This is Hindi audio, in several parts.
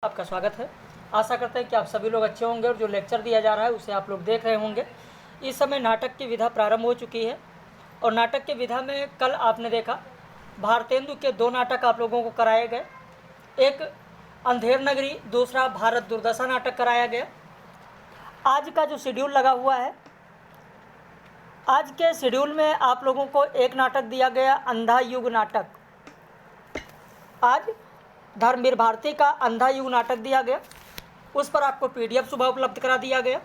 आपका स्वागत है। आशा करते हैं कि आप सभी लोग अच्छे होंगे और जो लेक्चर दिया जा रहा है उसे आप लोग देख रहे होंगे। इस समय नाटक की विधा प्रारंभ हो चुकी है और नाटक की विधा में कल आपने देखा भारतेंदु के 2 नाटक आप लोगों को कराए गए। एक अंधेर नगरी, दूसरा भारत दुर्दशा नाटक कराया गया। आज का जो शेड्यूल लगा हुआ है, आज के शेड्यूल में आप लोगों को एक नाटक दिया गया, अंधा युग नाटक। आज धर्मवीर भारती का अंधा युग नाटक दिया गया, उस पर आपको PDF सुबह उपलब्ध करा दिया गया।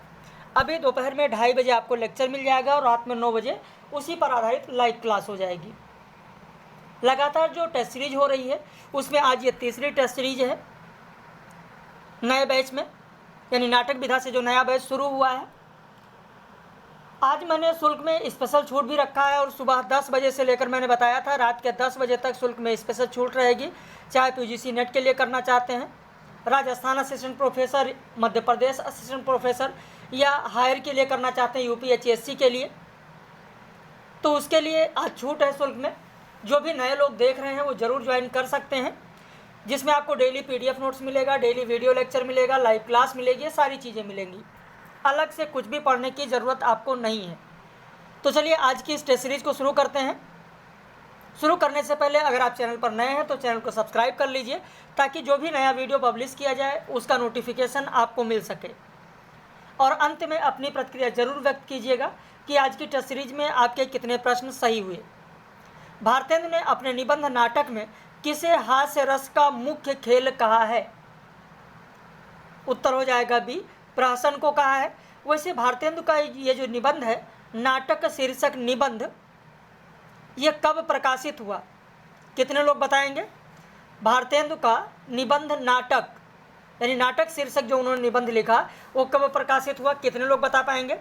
अभी दोपहर में 2:30 बजे आपको लेक्चर मिल जाएगा और रात में 9 बजे उसी पर आधारित लाइव क्लास हो जाएगी। लगातार जो टेस्ट सीरीज हो रही है उसमें आज ये तीसरी टेस्ट सीरीज है नए बैच में, यानी नाटक विधा से जो नया बैच शुरू हुआ है। आज मैंने शुल्क में स्पेशल छूट भी रखा है और सुबह 10 बजे से लेकर मैंने बताया था रात के 10 बजे तक शुल्क में स्पेशल छूट रहेगी। चाहे PGC नेट के लिए करना चाहते हैं, Rajasthan assistant professor, Madhya Pradesh assistant professor या हायर के लिए करना चाहते हैं UP HSC के लिए, तो उसके लिए आज छूट है शुल्क में। जो भी नए लोग देख रहे हैं वो ज़रूर ज्वाइन कर सकते हैं, जिसमें आपको डेली PDF नोट्स मिलेगा, डेली वीडियो लेक्चर मिलेगा, लाइव क्लास मिलेगी, ये सारी चीज़ें मिलेंगी। अलग से कुछ भी पढ़ने की ज़रूरत आपको नहीं है। तो चलिए आज की इस टेस्ट सीरीज़ को शुरू करते हैं। शुरू करने से पहले अगर आप चैनल पर नए हैं तो चैनल को सब्सक्राइब कर लीजिए, ताकि जो भी नया वीडियो पब्लिश किया जाए उसका नोटिफिकेशन आपको मिल सके। और अंत में अपनी प्रतिक्रिया ज़रूर व्यक्त कीजिएगा कि आज की टेस्ट सीरीज में आपके कितने प्रश्न सही हुए। भारतेंदु ने अपने निबंध नाटक में किसे हास्य रस का मुख्य खेल कहा है? उत्तर हो जाएगा बी, प्रहसन को कहा है। वैसे भारतेंदु का ये जो निबंध है, नाटक शीर्षक निबंध, ये कब प्रकाशित हुआ? कितने लोग बताएंगे? भारतेंदु का निबंध नाटक, यानी नाटक शीर्षक जो उन्होंने निबंध लिखा वो कब प्रकाशित हुआ? कितने लोग बता पाएंगे?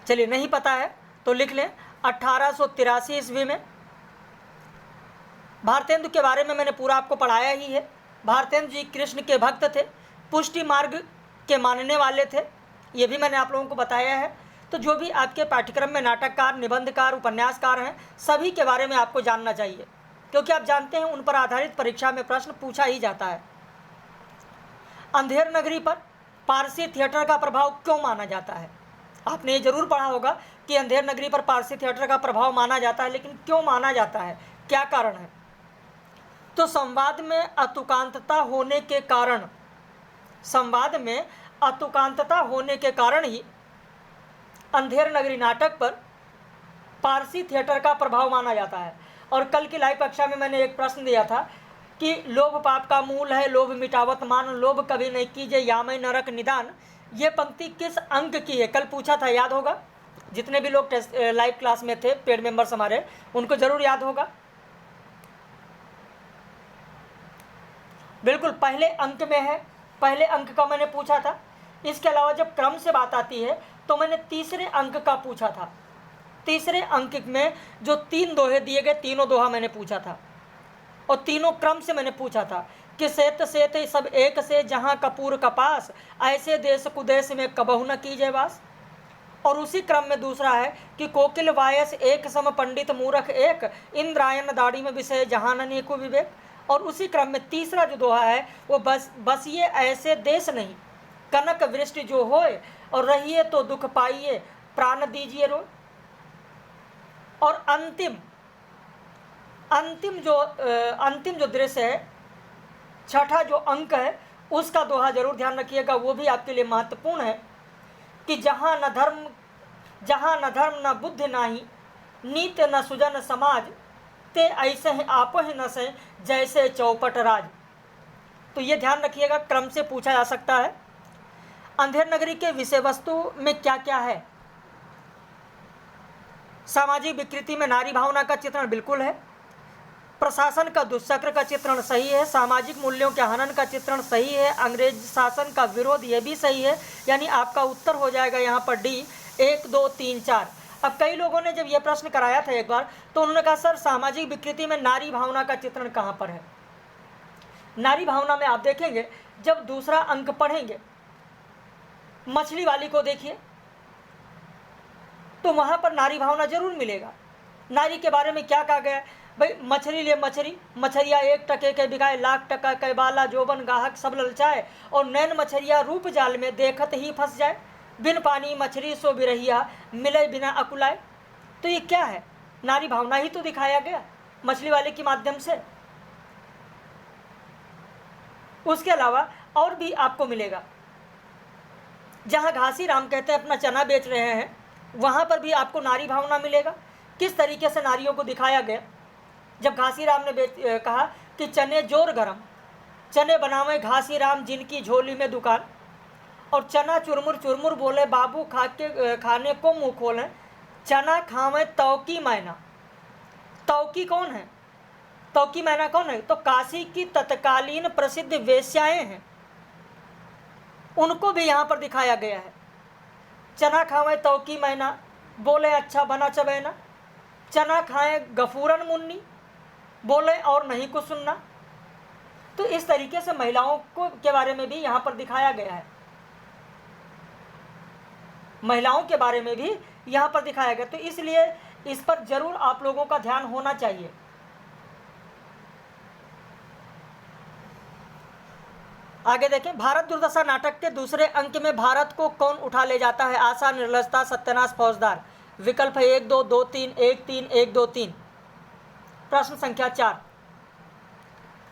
चलिए, नहीं पता है तो लिख लें, 1883 ईस्वी में। भारतेंदु के बारे में मैंने पूरा आपको पढ़ाया ही है। भारतेंदु जी कृष्ण के भक्त थे, पुष्टि मार्ग के मानने वाले थे, ये भी मैंने आप लोगों को बताया है। तो जो भी आपके पाठ्यक्रम में नाटककार, निबंधकार, उपन्यासकार हैं, सभी के बारे में आपको जानना चाहिए, क्योंकि आप जानते हैं उन पर आधारित परीक्षा में प्रश्न पूछा ही जाता है। अंधेर नगरी पर पारसी थिएटर का प्रभाव क्यों माना जाता है? आपने ये जरूर पढ़ा होगा कि अंधेर नगरी पर पारसी थिएटर का प्रभाव माना जाता है, लेकिन क्यों माना जाता है, क्या कारण है? तो संवाद में अतुकांतता होने के कारण, संवाद में अतुकांतता होने के कारण ही अंधेर नगरी नाटक पर पारसी थिएटर का प्रभाव माना जाता है। और कल की लाइव कक्षा में मैंने एक प्रश्न दिया था कि लोभ पाप का मूल है, लोभ मिटावत मान, लोभ कभी नहीं कीजिए यामय नरक निदान। ये पंक्ति किस अंक की है? कल पूछा था, याद होगा? जितने भी लोग लाइव क्लास में थे, पेड मेंबर्स हमारे, उनको जरूर याद होगा। बिल्कुल पहले अंक में है, पहले अंक का मैंने पूछा था। इसके अलावा जब क्रम से बात आती है तो मैंने तीसरे अंक का पूछा था। तीसरे अंक में जो 3 दोहे दिए गए, तीनों दोहा मैंने पूछा था और तीनों क्रम से मैंने पूछा था कि सेत सेत सब एक से जहाँ कपूर कपास, ऐसे देश कुदेश में कबहु न कीजिए वास। और उसी क्रम में दूसरा है कि कोकिल वायस एक सम पंडित मूर्ख एक, इंद्रायण दाढ़ी में विषय जहान अनेको विवेक। और उसी क्रम में तीसरा जो दोहा है वो बस ये ऐसे देश नहीं, कनक वृष्टि जो होए, और रहिए तो दुख पाइए, प्राण दीजिए रो। और अंतिम जो दृश्य है, छठा जो अंक है, उसका दोहा जरूर ध्यान रखिएगा, वो भी आपके लिए महत्वपूर्ण है कि जहाँ न धर्म न बुद्धि नाही, नीत न सुजन समाज, ते ऐसे हैं आप ही न से जैसे चौपट राज। तो ये ध्यान रखिएगा, क्रम से पूछा जा सकता है। अंधेर नगरी के विषय वस्तु में क्या क्या है? सामाजिक विकृति में नारी भावना का चित्रण बिल्कुल है, प्रशासन का दुष्चक्र का चित्रण सही है, सामाजिक मूल्यों के हनन का चित्रण सही है, अंग्रेज शासन का विरोध ये भी सही है। यानी आपका उत्तर हो जाएगा यहाँ पर डी, 1 2 3 4। अब कई लोगों ने जब यह प्रश्न कराया था एक बार, तो उन्होंने कहा सर सामाजिक विकृति में नारी भावना का चित्रण कहाँ पर है? नारी भावना में आप देखेंगे, जब दूसरा अंक पढ़ेंगे, मछली वाली को देखिए तो वहाँ पर नारी भावना जरूर मिलेगा। नारी के बारे में क्या कहा गया? भाई मछली ले मछली, मछरिया 1 टके के बिकाए, लाख टका के बाला जोबन गाहक सब ललचाए, और नैन मछरिया रूप जाल में देखत ही फंस जाए, बिन पानी मछली सो बिरहिया मिले बिना अकुलाए। तो ये क्या है? नारी भावना ही तो दिखाया गया मछली वाले के माध्यम से। उसके अलावा और भी आपको मिलेगा, जहाँ घासी राम कहते हैं अपना चना बेच रहे हैं, वहाँ पर भी आपको नारी भावना मिलेगा। किस तरीके से नारियों को दिखाया गया। जब घासी राम ने कहा कि चने जोर गरम, चने बनावे घासी राम जिनकी झोली में दुकान, और चना चुरमुर चुरमुर बोले बाबू खाने को मुँह खोलें, चना खावे तौकी मैना। तौकी कौन है? तौकी मैना कौन है? तो काशी की तत्कालीन प्रसिद्ध वेश्याएं हैं, उनको भी यहाँ पर दिखाया गया है। चना खावे तौकी मैना, बोले अच्छा बना चबैना, चना खाए गफूरन मुन्नी, बोले और नहीं कुछ सुनना। तो इस तरीके से महिलाओं को के बारे में भी यहाँ पर दिखाया गया है, महिलाओं के बारे में भी यहाँ पर दिखाया गया। तो इसलिए इस पर जरूर आप लोगों का ध्यान होना चाहिए। आगे देखें, भारत दुर्दशा नाटक के दूसरे अंक में भारत को कौन उठा ले जाता है? आशा, निर्लजता, सत्यानाश, फौजदार। विकल्प है 1 2 2 3 1 3 1 2 3। प्रश्न संख्या 4,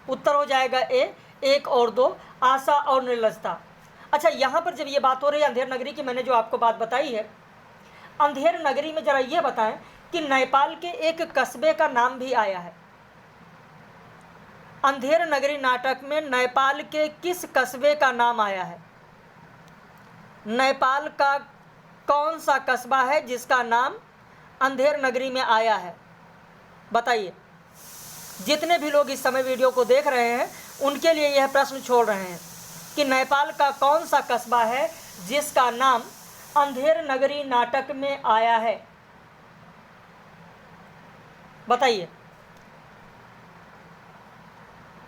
उत्तर हो जाएगा ए 1 और 2, आशा और निर्लजता। अच्छा, यहाँ पर जब ये बात हो रही है अंधेर नगरी की, मैंने जो आपको बात बताई है, अंधेर नगरी में जरा ये बताएं कि नेपाल के एक कस्बे का नाम भी आया है। अंधेर नगरी नाटक में नेपाल के किस कस्बे का नाम आया है? नेपाल का कौन सा कस्बा है जिसका नाम अंधेर नगरी में आया है? बताइए। जितने भी लोग इस समय वीडियो को देख रहे हैं उनके लिए यह प्रश्न छोड़ रहे हैं कि नेपाल का कौन सा कस्बा है जिसका नाम अंधेर नगरी नाटक में आया है? बताइए।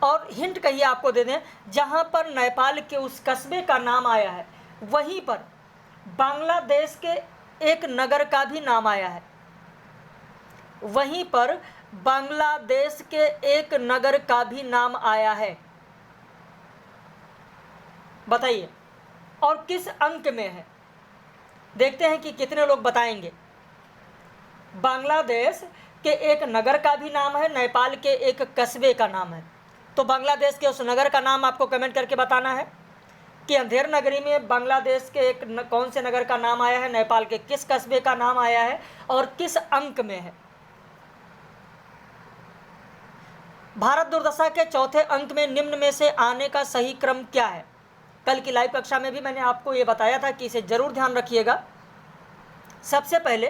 और हिंट कहिए आपको दे दें, जहां पर नेपाल के उस कस्बे का नाम आया है वहीं पर बांग्लादेश के एक नगर का भी नाम आया है। वहीं पर बांग्लादेश के एक नगर का भी नाम आया है। बताइए, और किस अंक में है? देखते हैं कि कितने लोग बताएंगे। बांग्लादेश के एक नगर का भी नाम है, नेपाल के एक कस्बे का नाम है। तो बांग्लादेश के उस नगर का नाम आपको कमेंट करके बताना है कि अंधेर नगरी में बांग्लादेश के एक कौन से नगर का नाम आया है, नेपाल के किस कस्बे का नाम आया है और किस अंक में है। भारत दुर्दशा के चौथे अंक में निम्न में से आने का सही क्रम क्या है? कल की लाइव कक्षा में भी मैंने आपको ये बताया था कि इसे जरूर ध्यान रखिएगा। सबसे पहले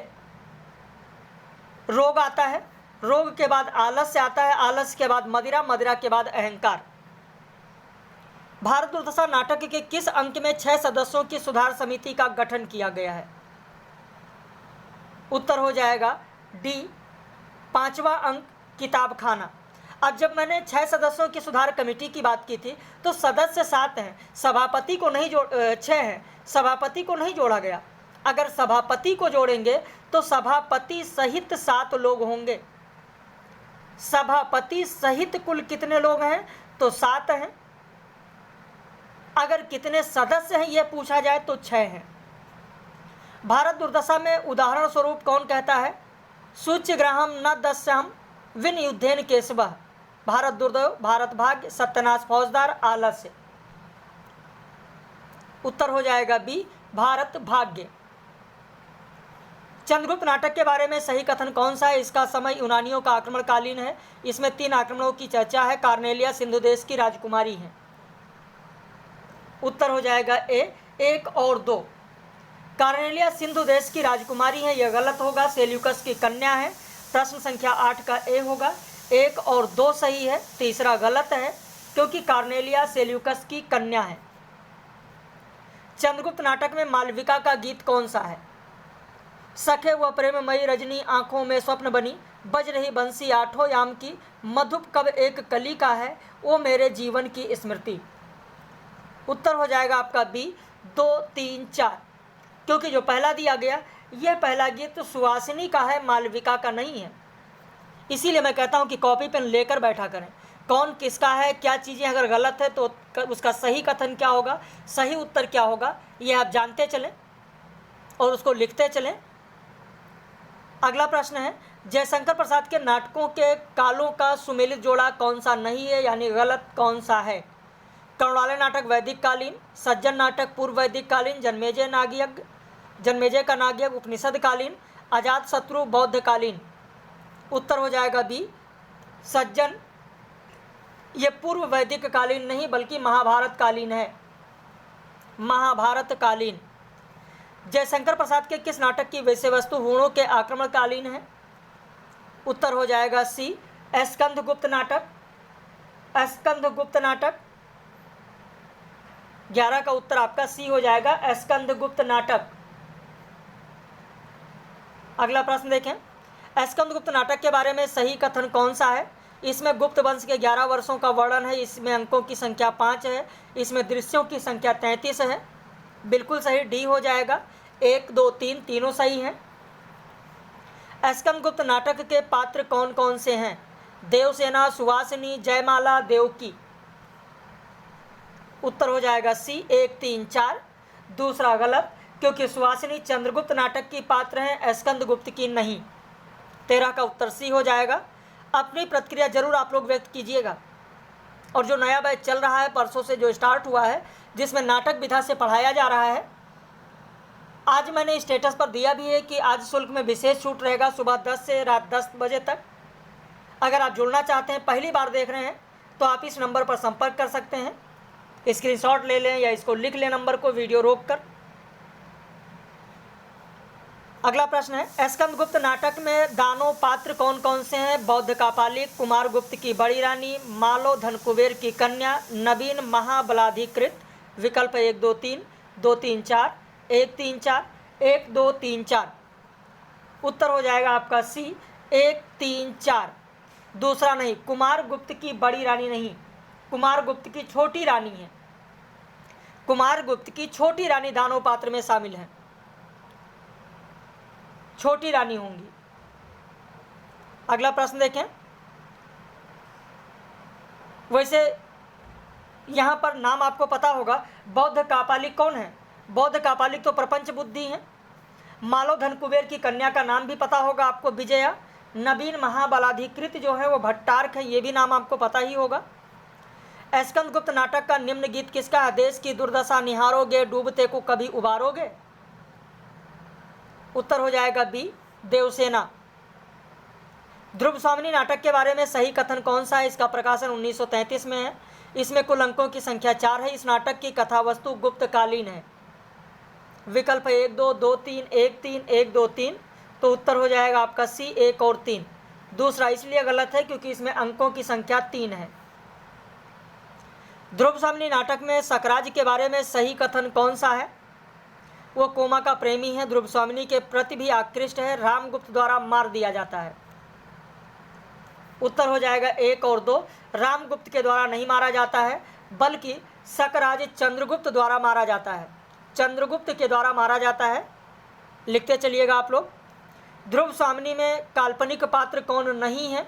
रोग आता है, रोग के बाद आलस्य आता है, आलस्य के बाद मदिरा, मदिरा के बाद अहंकार। भारत दुर्दशा नाटक के किस अंक में 6 सदस्यों की सुधार समिति का गठन किया गया है? उत्तर हो जाएगा डी 5वां अंक, किताब खाना। अब जब मैंने 6 सदस्यों की सुधार कमेटी की बात की थी तो सदस्य 7 हैं, सभापति को नहीं 6 हैं, सभापति को नहीं जोड़ा गया। अगर सभापति को जोड़ेंगे तो सभापति सहित 7 लोग होंगे। सभापति सहित कुल कितने लोग हैं? तो 7 हैं। अगर कितने सदस्य हैं यह पूछा जाए तो 6 हैं। भारत दुर्दशा में उदाहरण स्वरूप कौन कहता है? सूच्यग्राहम न दस्यम विन युद्धेन केशवः। भारत दुर्दैव, भारत भाग्य, सत्यानाश, फौजदार, आलस्य। उत्तर हो जाएगा बी, भारत भाग्य। चंद्रगुप्त नाटक के बारे में सही कथन कौन सा है? इसका समय यूनानियों का आक्रमणकालीन है। इसमें 3 आक्रमणों की चर्चा है। कार्नेलिया सिंधु देश की राजकुमारी है। उत्तर हो जाएगा ए 1 और 2। कार्नेलिया सिंधु देश की राजकुमारी है, यह गलत होगा। सेल्यूकस की कन्या है। प्रश्न संख्या 8 का ए होगा। 1 और 2 सही है, तीसरा गलत है क्योंकि कार्नेलिया सेल्यूकस की कन्या है। चंद्रगुप्त नाटक में मालविका का गीत कौन सा है? सखे व प्रेममयी रजनी आंखों में स्वप्न बनी, बज रही बंसी आठों याम की, मधुप कब एक कली का है, वो मेरे जीवन की स्मृति। उत्तर हो जाएगा आपका बी 2 3 4, क्योंकि जो पहला दिया गया यह पहला गीत सुहासिनी का है, मालविका का नहीं है। इसीलिए मैं कहता हूँ कि कॉपी पेन लेकर बैठा करें, कौन किसका है, क्या चीज़ें अगर गलत है तो उसका सही कथन क्या होगा, सही उत्तर क्या होगा, ये आप जानते चलें और उसको लिखते चलें। अगला प्रश्न है, जयशंकर प्रसाद के नाटकों के कालों का सुमेलित जोड़ा कौन सा नहीं है, यानी गलत कौन सा है? कर्णालय नाटक वैदिक कालीन, सज्जन नाटक पूर्व वैदिक कालीन, जन्मेजय का नागयज्ञ उपनिषद कालीन, अजात शत्रु बौद्ध कालीन। उत्तर हो जाएगा बी सज्जन। ये पूर्व वैदिक कालीन नहीं बल्कि महाभारत कालीन है, महाभारत कालीन। जयशंकर प्रसाद के किस नाटक की विषय वस्तु हूणों के आक्रमण कालीन है? उत्तर हो जाएगा सी स्कंदगुप्त नाटक। स्कंदगुप्त नाटक 11 का उत्तर आपका सी हो जाएगा, स्कंदगुप्त नाटक। अगला प्रश्न देखें, स्कंदगुप्त नाटक के बारे में सही कथन कौन सा है? इसमें गुप्त वंश के 11 वर्षों का वर्णन है, इसमें अंकों की संख्या 5 है, इसमें दृश्यों की संख्या 33 है। बिल्कुल सही, डी हो जाएगा। 1, 2, 3 तीनों सही हैं। स्कंदगुप्त नाटक के पात्र कौन कौन से हैं? देवसेना, सुवासिनी, जयमाला, देवकी। उत्तर हो जाएगा सी 1, 3, 4। दूसरा गलत, क्योंकि सुवासिनी चंद्रगुप्त नाटक की पात्र हैं, स्कंदगुप्त की नहीं। 13 का उत्तर सी हो जाएगा। अपनी प्रतिक्रिया जरूर आप लोग व्यक्त कीजिएगा। और जो नया बैच चल रहा है, परसों से जो स्टार्ट हुआ है, जिसमें नाटक विधा से पढ़ाया जा रहा है, आज मैंने स्टेटस पर दिया भी है कि आज शुल्क में विशेष छूट रहेगा सुबह 10 से रात 10 बजे तक। अगर आप जुड़ना चाहते हैं, पहली बार देख रहे हैं, तो आप इस नंबर पर संपर्क कर सकते हैं। स्क्रीनशॉट ले लें या इसको लिख लें नंबर को वीडियो रोक कर। अगला प्रश्न है, स्कंदगुप्त नाटक में दानव पात्र कौन कौन से हैं? बौद्ध कापालिक, कुमार गुप्त की बड़ी रानी, मालो धनकुबेर की कन्या, नवीन महाबलाधिकृत। विकल्प 1, 2, 3, 2, 3, 4, 1, 3, 4, 1, 2, 3, 4। उत्तर हो जाएगा आपका सी 1, 3, 4। दूसरा नहीं, कुमार गुप्त की बड़ी रानी नहीं, कुमार गुप्त की छोटी रानी है। कुमार गुप्त की छोटी रानी दानव पात्र में शामिल है, छोटी रानी होंगी। अगला प्रश्न देखें, वैसे यहां पर नाम आपको पता होगा, बौद्ध कापालिक कौन है? बौद्ध कापालिक तो प्रपंच बुद्धि है। मालो धनकुबेर की कन्या का नाम भी पता होगा आपको, विजया। नवीन महाबलाधिकृत जो है वो भट्टार्क है, ये भी नाम आपको पता ही होगा। स्कंदगुप्त नाटक का निम्न गीत किसका है? देश की दुर्दशा निहारोगे, डूबते को कभी उबारोगे। उत्तर हो जाएगा बी देवसेना। ध्रुव स्वामिनी नाटक के बारे में सही कथन कौन सा है? इसका प्रकाशन 1933 में है, इसमें कुल अंकों की संख्या 4 है। इस नाटक की कथा वस्तु गुप्तकालीन है। विकल्प 1, 2, 2, 3, 1, 3, 1, 2, 3। तो उत्तर हो जाएगा आपका सी 1 और 3। दूसरा इसलिए गलत है क्योंकि इसमें अंकों की संख्या 3 है। ध्रुव स्वामिनी नाटक में सकराज के बारे में सही कथन कौन सा है? वो कोमा का प्रेमी है, ध्रुव स्वामिनी के प्रति भी आकृष्ट है, रामगुप्त द्वारा मार दिया जाता है। उत्तर हो जाएगा 1 और 2। रामगुप्त के द्वारा नहीं मारा जाता है, बल्कि सकराज चंद्रगुप्त द्वारा मारा जाता है, चंद्रगुप्त के द्वारा मारा जाता है। लिखते चलिएगा आप लोग। ध्रुव स्वामिनी में काल्पनिक पात्र कौन नहीं है?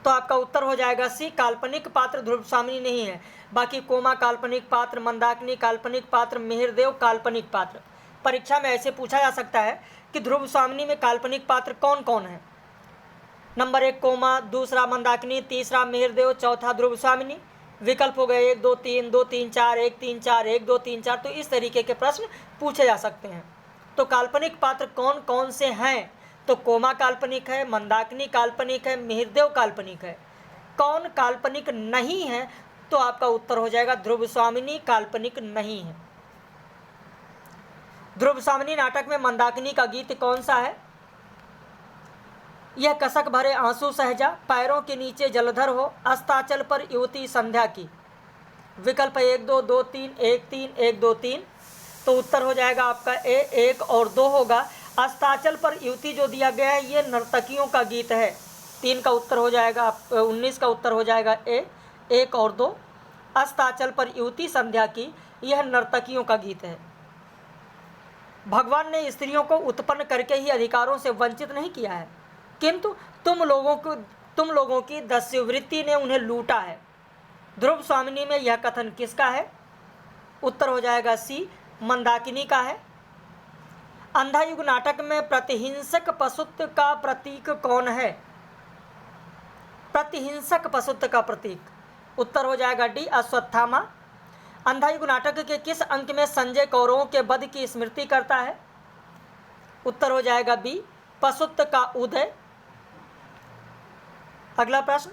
तो आपका उत्तर हो जाएगा सी काल्पनिक पात्र ध्रुव स्वामिनी नहीं है। बाकी कोमा काल्पनिक पात्र, मंदाकिनी काल्पनिक पात्र, मिहिरदेव काल्पनिक पात्र। परीक्षा में ऐसे पूछा जा सकता है कि ध्रुव स्वामिनी में काल्पनिक पात्र कौन कौन है? नंबर 1 कोमा, दूसरा मंदाकिनी, तीसरा मिहिरदेव, चौथा ध्रुव स्वामिनी। विकल्प हो गए 1, 2, 3, 2, 3, 4, 1, 3, 4, 1, 2, 3, 4। तो इस तरीके के प्रश्न पूछे जा सकते हैं। तो काल्पनिक पात्र कौन कौन से हैं? तो कोमा काल्पनिक है, मंदाकिनी काल्पनिक है, मिहिरदेव काल्पनिक है। कौन काल्पनिक नहीं है? तो आपका उत्तर हो जाएगा ध्रुव स्वामिनी काल्पनिक नहीं है। ध्रुव स्वामिनी नाटक में मंदाकिनी का गीत कौन सा है? यह कसक भरे आंसू सहजा, पैरों के नीचे जलधर हो, अस्ताचल पर युवती संध्या की। विकल्प 1, 2, 2, 3, 1, 3, 1, 2, 3। तो उत्तर हो जाएगा आपका ए 1 और 2 होगा। अस्ताचल पर युवती जो दिया गया है ये नर्तकियों का गीत है। 3 का उत्तर हो जाएगा, 19 का उत्तर हो जाएगा ए 1 और 2। अस्ताचल पर युवती संध्या की, यह नर्तकियों का गीत है। भगवान ने स्त्रियों को उत्पन्न करके ही अधिकारों से वंचित नहीं किया है, किंतु तुम लोगों की दस्युवृत्ति ने उन्हें लूटा है। ध्रुव स्वामिनी में यह कथन किसका है? उत्तर हो जाएगा सी, मंदाकिनी का है। अंधा युग नाटक में प्रतिहिंसक पशुत्व का प्रतीक कौन है? प्रतिहिंसक पशुत्व का प्रतीक उत्तर हो जाएगा डी, अश्वत्थामा। अंधा युग नाटक के किस अंक में संजय कौरवों के वध की स्मृति करता है? उत्तर हो जाएगा बी, पशुत्व का उदय। अगला प्रश्न,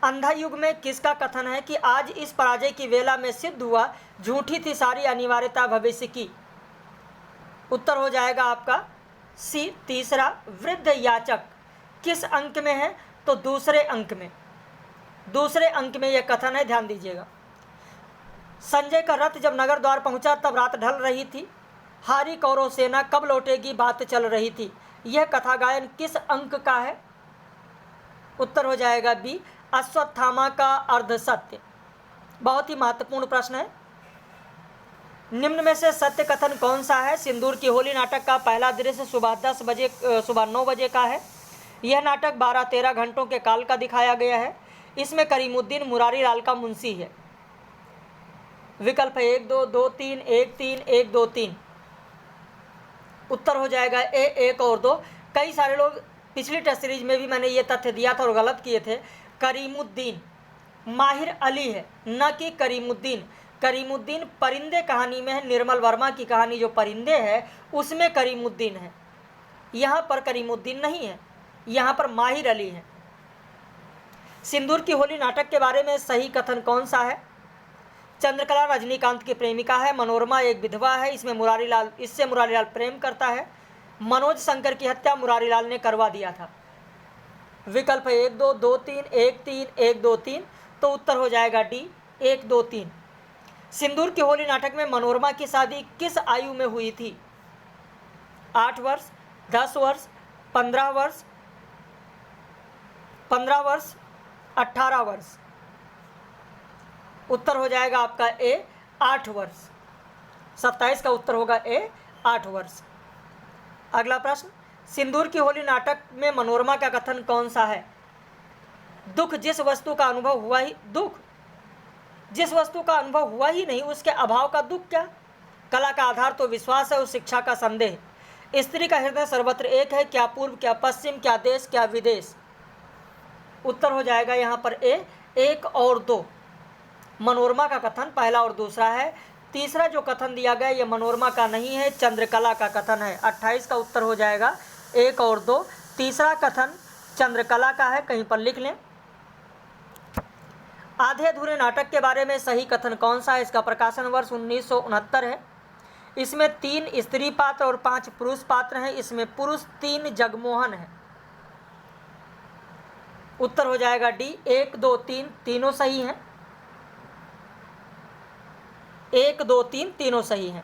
अंधा युग में किसका कथन है कि आज इस पराजय की वेला में सिद्ध हुआ, झूठी थी सारी अनिवार्यता भविष्य की? उत्तर हो जाएगा आपका सी, तीसरा, वृद्ध याचक। किस अंक में है? तो दूसरे अंक में, दूसरे अंक में यह कथन है, ध्यान दीजिएगा। संजय का रथ जब नगर द्वार पहुंचा तब रात ढल रही थी, हारी कौरव सेना कब लौटेगी बात चल रही थी। यह कथा गायन किस अंक का है? उत्तर हो जाएगा बी, अश्वत्थामा का अर्धसत्य। बहुत ही महत्वपूर्ण प्रश्न है। निम्न में से सत्य कथन कौन सा है? सिंदूर की होली नाटक का पहला दृश्य सुबह 9 बजे का है। यह नाटक 12-13 घंटों के काल का दिखाया गया है। इसमें करीमुद्दीन मुरारी लाल का मुंशी है। विकल्प 1 2 2 3 1 3 1 2 3। उत्तर हो जाएगा ए, 1 और 2। कई सारे लोग पिछली टेस्ट सीरीज में भी मैंने ये तथ्य दिया था और गलत किए थे। करीमुद्दीन माहिर अली है, न कि करीमुद्दीन। करीमुद्दीन परिंदे कहानी में है, निर्मल वर्मा की कहानी जो परिंदे है उसमें करीमुद्दीन है, यहाँ पर करीमुद्दीन नहीं है, यहाँ पर माहिर अली है। सिंदूर की होली नाटक के बारे में सही कथन कौन सा है? चंद्रकला रजनीकांत की प्रेमिका है, मनोरमा एक विधवा है, इससे मुरारीलाल प्रेम करता है। मनोज शंकर की हत्या मुरारीलाल ने करवा दिया था। विकल्प 1 2 2 3 1 3 1 2 3। तो उत्तर हो जाएगा डी, 1 2 3। सिंदूर की होली नाटक में मनोरमा की शादी किस आयु में हुई थी? 8 वर्ष, 10 वर्ष, 15 वर्ष, 18 वर्ष। उत्तर हो जाएगा आपका ए, 8 वर्ष। 27 का उत्तर होगा ए, 8 वर्ष। अगला प्रश्न, सिंदूर की होली नाटक में मनोरमा का कथन कौन सा है? दुख जिस वस्तु का अनुभव हुआ ही नहीं उसके अभाव का दुख क्या? कला का आधार तो विश्वास है और शिक्षा का संदेह। स्त्री का हृदय सर्वत्र एक है, क्या पूर्व क्या पश्चिम क्या देश क्या विदेश। उत्तर हो जाएगा यहाँ पर ए, 1 और 2। मनोरमा का कथन पहला और दूसरा है। तीसरा जो कथन दिया गया ये मनोरमा का नहीं है, चंद्रकला का कथन है। 28 का उत्तर हो जाएगा 1 और 2। तीसरा कथन चंद्रकला का है, कहीं पर लिख लें। आधे अधूरे नाटक के बारे में सही कथन कौन सा है? इसका प्रकाशन वर्ष 1969 है। इसमें 3 स्त्री पात्र और 5 पुरुष पात्र हैं। इसमें पुरुष 3 जगमोहन है। उत्तर हो जाएगा डी, 1 2 3 तीनों सही हैं। 1 2 3 तीनों सही हैं।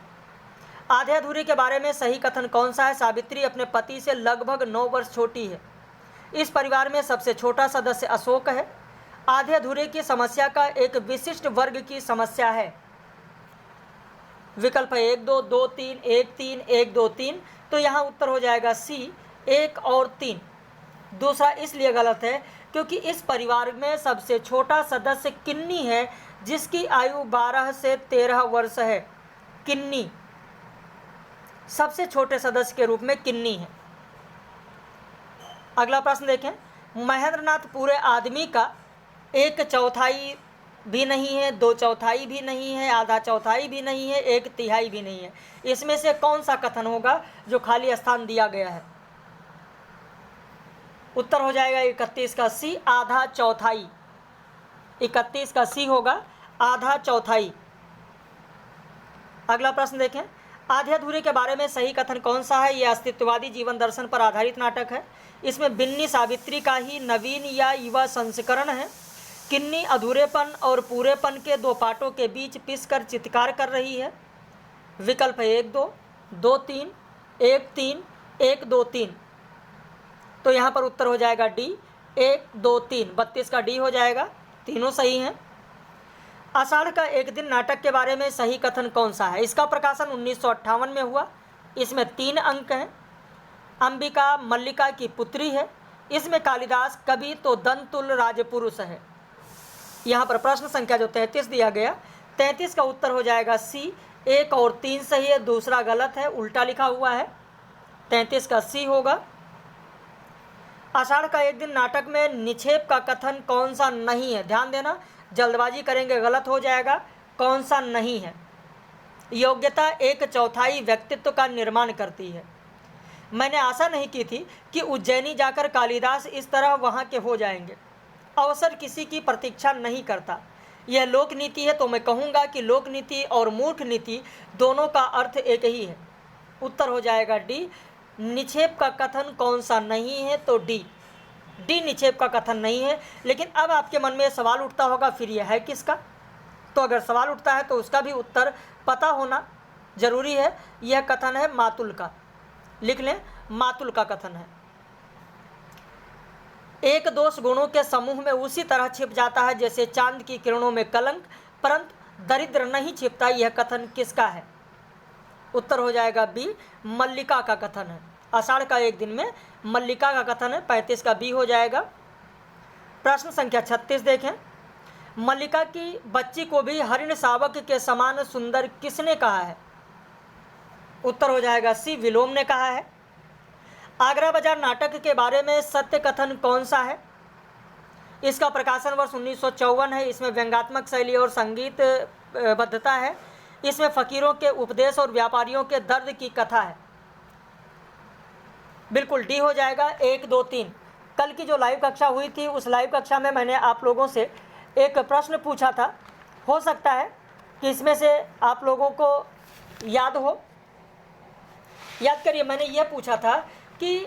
आधे अधूरे के बारे में सही कथन कौन सा है? सावित्री अपने पति से लगभग 9 वर्ष छोटी है। इस परिवार में सबसे छोटा सदस्य अशोक है। आधे अधूरे की समस्या का एक विशिष्ट वर्ग की समस्या है। विकल्प 1 2 2 3 1 3 1 2 3। तो यहाँ उत्तर हो जाएगा सी, 1 और 3। दूसरा इसलिए गलत है क्योंकि इस परिवार में सबसे छोटा सदस्य किन्नी है, जिसकी आयु 12 से 13 वर्ष है। किन्नी सबसे छोटे सदस्य के रूप में किन्नी है। अगला प्रश्न देखें, महेंद्रनाथ पूरे आदमी का 1/4 भी नहीं है, 2/4 भी नहीं है, आधा चौथाई भी नहीं है, 1/3 भी नहीं है। इसमें से कौन सा कथन होगा जो खाली स्थान दिया गया है? उत्तर हो जाएगा 31 का सी, आधा चौथाई। 31 का सी होगा, आधा चौथाई। अगला प्रश्न देखें, आधे अधूरे के बारे में सही कथन कौन सा है? यह अस्तित्ववादी जीवन दर्शन पर आधारित नाटक है। इसमें बिन्नी सावित्री का ही नवीन या युवा संस्करण है। किन्नी अधूरेपन और पूरेपन के 2 पार्टों के बीच पिसकर चित्कार कर रही है। विकल्प 1 2 2 3 1 3 1 2 3। तो यहाँ पर उत्तर हो जाएगा डी, 1 2 3। 32 का डी हो जाएगा, तीनों सही हैं। आषाढ़ का एक दिन नाटक के बारे में सही कथन कौन सा है? इसका प्रकाशन 1958 में हुआ। इसमें 3 अंक हैं। अंबिका मल्लिका की पुत्री है। इसमें कालिदास कवि तो दंतुल राजपुरुष है। यहाँ पर प्रश्न संख्या जो 33 दिया गया, 33 का उत्तर हो जाएगा सी। 1 और 3 सही है, दूसरा गलत है, उल्टा लिखा हुआ है। 33 का सी होगा। आषाढ़ का एक दिन नाटक में निक्षेप का कथन कौन सा नहीं है? ध्यान देना, जल्दबाजी करेंगे गलत हो जाएगा। कौन सा नहीं है? योग्यता 1/4 व्यक्तित्व का निर्माण करती है। मैंने आशा नहीं की थी कि उज्जैनी जाकर कालिदास इस तरह वहाँ के हो जाएंगे। अवसर किसी की प्रतीक्षा नहीं करता। यह लोक नीति है तो मैं कहूँगा कि लोक नीति और मूर्ख नीति दोनों का अर्थ एक ही है। उत्तर हो जाएगा डी। निक्षेप का कथन कौन सा नहीं है? तो डी। डी निक्षेप का कथन नहीं है। लेकिन अब आपके मन में सवाल उठता होगा, फिर यह है किसका? तो अगर सवाल उठता है तो उसका भी उत्तर पता होना जरूरी है। यह कथन है मातुल का। लिख लें, मातुल का कथन है। एक दोष गुणों के समूह में उसी तरह छिप जाता है जैसे चांद की किरणों में कलंक, परंतु दरिद्र नहीं छिपता। यह कथन किसका है? उत्तर हो जाएगा बी, मल्लिका का कथन है। आषाढ़ का एक दिन में मल्लिका का कथन है। 35 का बी हो जाएगा। प्रश्न संख्या 36 देखें। मल्लिका की बच्ची को भी हरिण शावक के समान सुंदर किसने कहा है? उत्तर हो जाएगा सी, विलोम ने कहा है। आगरा बाजार नाटक के बारे में सत्य कथन कौन सा है? इसका प्रकाशन वर्ष 1954 है। इसमें व्यंग्यात्मक शैली और संगीत बद्धता है। इसमें फकीरों के उपदेश और व्यापारियों के दर्द की कथा है। बिल्कुल डी हो जाएगा। 1, 2, 3 कल की जो लाइव कक्षा हुई थी, उस लाइव कक्षा में मैंने आप लोगों से एक प्रश्न पूछा था। हो सकता है कि इसमें से आप लोगों को याद हो। याद करिए, मैंने यह पूछा था कि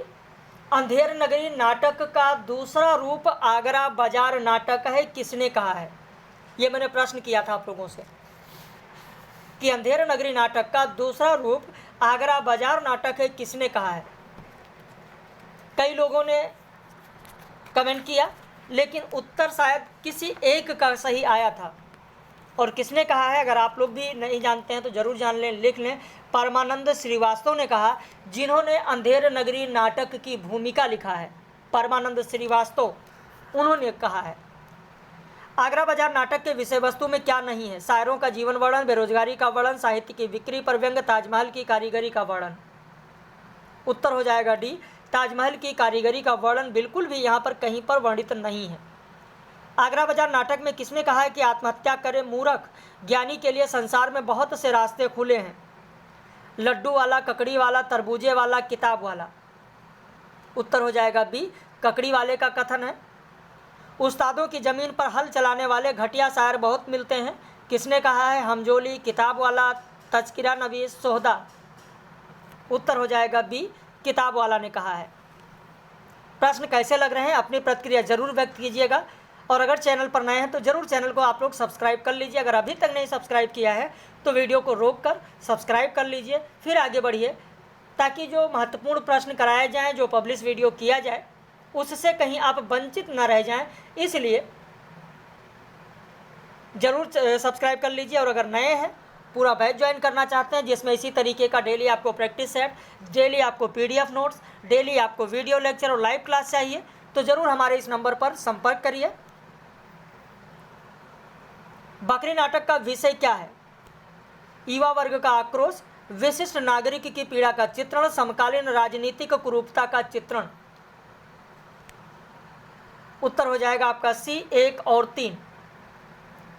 अंधेर नगरी नाटक का दूसरा रूप आगरा बाजार नाटक है, किसने कहा है? ये मैंने प्रश्न किया था आप लोगों से कि अंधेर नगरी नाटक का दूसरा रूप आगरा बाजार नाटक है, किसने कहा है? कई लोगों ने कमेंट किया, लेकिन उत्तर शायद किसी एक का सही आया था। और किसने कहा है अगर आप लोग भी नहीं जानते हैं तो ज़रूर जान लें, लिख लें। परमानंद श्रीवास्तव ने कहा, जिन्होंने अंधेर नगरी नाटक की भूमिका लिखा है। परमानंद श्रीवास्तव, उन्होंने कहा है। आगरा बाजार नाटक के विषय वस्तु में क्या नहीं है? शायरों का जीवन वर्णन, बेरोजगारी का वर्णन, साहित्य की बिक्री पर व्यंग, ताजमहल की कारीगरी का वर्णन। उत्तर हो जाएगा डी, ताजमहल की कारीगरी का वर्णन बिल्कुल भी यहाँ पर कहीं पर वर्णित नहीं है। आगरा बाजार नाटक में किसने कहा है कि आत्महत्या करे मूर्ख, ज्ञानी के लिए संसार में बहुत से रास्ते खुले हैं। लड्डू वाला, ककड़ी वाला, तरबूजे वाला, किताब वाला। उत्तर हो जाएगा बी, ककड़ी वाले का कथन है। उस्तादों की ज़मीन पर हल चलाने वाले घटिया शायर बहुत मिलते हैं, किसने कहा है? हमजोली, किताब वाला, तज़किरा नवीस, सोहदा। उत्तर हो जाएगा बी, किताब वाला ने कहा है। प्रश्न कैसे लग रहे हैं अपनी प्रतिक्रिया जरूर व्यक्त कीजिएगा। और अगर चैनल पर नए हैं तो ज़रूर चैनल को आप लोग सब्सक्राइब कर लीजिए। अगर अभी तक नहीं सब्सक्राइब किया है तो वीडियो को रोककर सब्सक्राइब कर लीजिए, फिर आगे बढ़िए, ताकि जो महत्वपूर्ण प्रश्न कराए जाएं, जो पब्लिश वीडियो किया जाए, उससे कहीं आप वंचित न रह जाएं। इसलिए ज़रूर सब्सक्राइब कर लीजिए। और अगर नए हैं, पूरा बैच ज्वाइन करना चाहते हैं जिसमें इसी तरीके का डेली आपको प्रैक्टिस सेट, डेली आपको PDF नोट्स, डेली आपको वीडियो लेक्चर और लाइव क्लास चाहिए, तो ज़रूर हमारे इस नंबर पर संपर्क करिए। बकरी नाटक का विषय क्या है? युवा वर्ग का आक्रोश, विशिष्ट नागरिक की पीड़ा का चित्रण, समकालीन राजनीतिक कुरूपता का चित्रण। उत्तर हो जाएगा आपका सी, 1 और 3।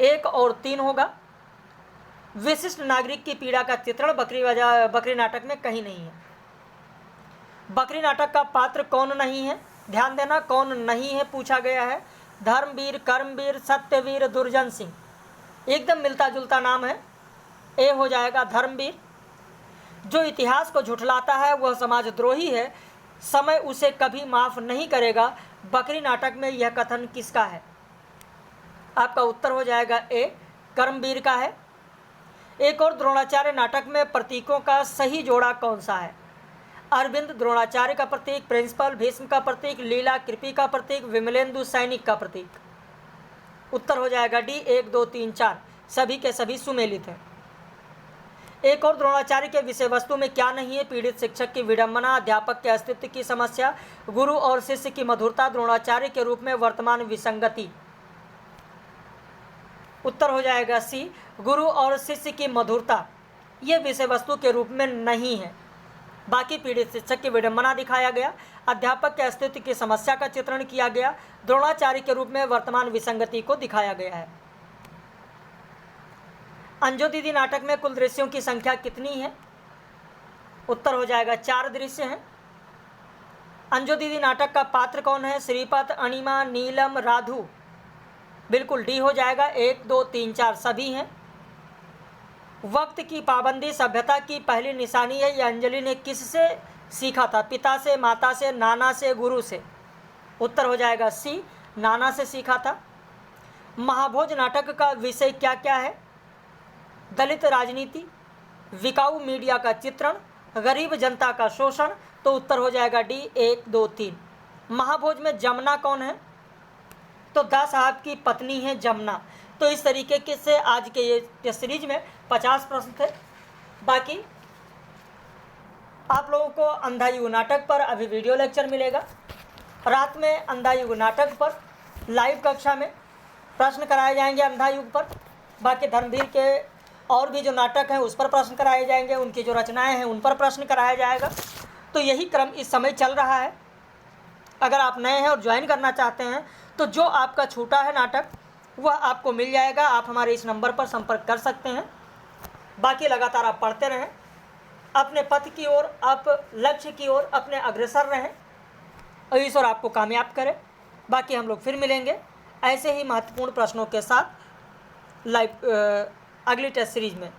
1 और 3 होगा। विशिष्ट नागरिक की पीड़ा का चित्रण बकरी नाटक में कहीं नहीं है। बकरी नाटक का पात्र कौन नहीं है? ध्यान देना, कौन नहीं है पूछा गया है। धर्मवीर, कर्मवीर, सत्यवीर, दुर्जन सिंह। एकदम मिलता जुलता नाम है। ए हो जाएगा धर्मवीर। जो इतिहास को झुठलाता है वह समाजद्रोही है, समय उसे कभी माफ़ नहीं करेगा। बकरी नाटक में यह कथन किसका है? आपका उत्तर हो जाएगा ए, कर्मवीर का है। एक और द्रोणाचार्य नाटक में प्रतीकों का सही जोड़ा कौन सा है? अरविंद द्रोणाचार्य का प्रतीक, प्रिंसिपल भीष्म का प्रतीक, लीला कृपी का प्रतीक, विमलेंदु सैनिक का प्रतीक। उत्तर हो जाएगा डी, 1, 2, 3, 4 सभी के सभी सुमेलित हैं। एक और द्रोणाचार्य के विषय वस्तु में क्या नहीं है? पीड़ित शिक्षक की विडंबना, अध्यापक के अस्तित्व की समस्या, गुरु और शिष्य की मधुरता, द्रोणाचार्य के रूप में वर्तमान विसंगति। उत्तर हो जाएगा सी, गुरु और शिष्य की मधुरता। ये विषय वस्तु के रूप में नहीं है। बाकी पीड़ित शिक्षक की विडंबना दिखाया गया, अध्यापक के अस्तित्व की समस्या का चित्रण किया गया, द्रोणाचार्य के रूप में वर्तमान विसंगति को दिखाया गया है। अंजू दीदी नाटक में कुल दृश्यों की संख्या कितनी है? उत्तर हो जाएगा 4 दृश्य हैं। अंजू दीदी नाटक का पात्र कौन है? श्रीपत, अणिमा, नीलम, राधु। बिल्कुल डी हो जाएगा। 1, 2, 3, 4 सभी हैं। वक्त की पाबंदी सभ्यता की पहली निशानी है। यह अंजलि ने किससे सीखा था? पिता से, माता से, नाना से, गुरु से। उत्तर हो जाएगा सी, नाना से सीखा था। महाभोज नाटक का विषय क्या क्या है? दलित राजनीति, विकाऊ मीडिया का चित्रण, गरीब जनता का शोषण। तो उत्तर हो जाएगा डी, 1, 2, 3। महाभोज में जमुना कौन है? तो दास साहब की पत्नी है जमुना। तो इस तरीके के से आज के ये सीरीज में 50 प्रश्न थे। बाकी आप लोगों को अंधा युग नाटक पर अभी वीडियो लेक्चर मिलेगा। रात में अंधा युग नाटक पर लाइव कक्षा में प्रश्न कराए जाएंगे अंधा युग पर। बाकी धर्मवीर के और भी जो नाटक हैं उस पर प्रश्न कराए जाएंगे, उनकी जो रचनाएं हैं उन पर प्रश्न कराया जाएगा। तो यही क्रम इस समय चल रहा है। अगर आप नए हैं और ज्वाइन करना चाहते हैं तो जो आपका छूटा है नाटक वह आपको मिल जाएगा। आप हमारे इस नंबर पर संपर्क कर सकते हैं। बाकी लगातार आप पढ़ते रहें, अपने पथ की ओर, आप लक्ष्य की ओर अपने अग्रसर रहें और ईश्वर आपको कामयाब करे। बाकी हम लोग फिर मिलेंगे ऐसे ही महत्वपूर्ण प्रश्नों के साथ लाइव अगली टेस्ट सीरीज में।